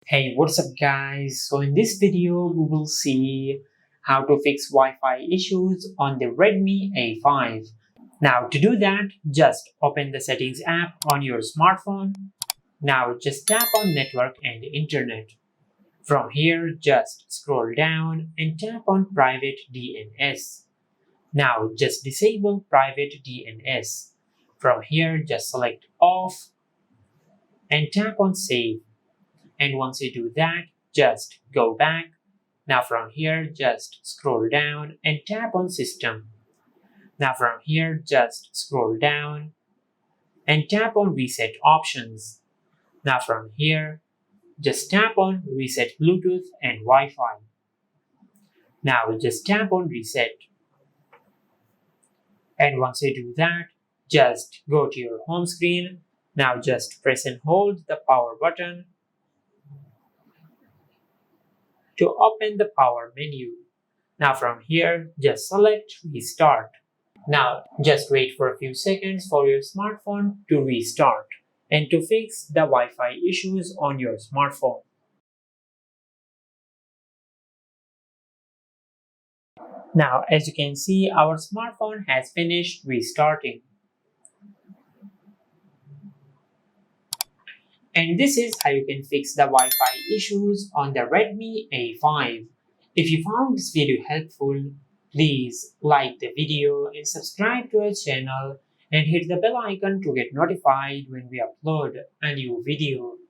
Hey, what's up guys? So in this video, we will see how to fix Wi-Fi issues on the Redmi A5. Now to do that, just open the settings app on your smartphone. Now just tap on network and internet. From here, just scroll down and tap on private DNS. Now just disable private DNS. From here, just select off and tap on save. And once you do that, just go back. Now from here, just scroll down and tap on system. Now from here, just scroll down and tap on reset options. Now from here, just tap on reset Bluetooth and Wi-Fi. Now just tap on reset. And once you do that, just go to your home screen. Now just press and hold the power button to open the power menu. Now from here, just select restart. Now just wait for a few seconds for your smartphone to restart and to fix the Wi-Fi issues on your smartphone. Now as you can see, our smartphone has finished restarting. And this is how you can fix the Wi-Fi issues on the Redmi A5. If you found this video helpful, please like the video and subscribe to our channel and hit the bell icon to get notified when we upload a new video.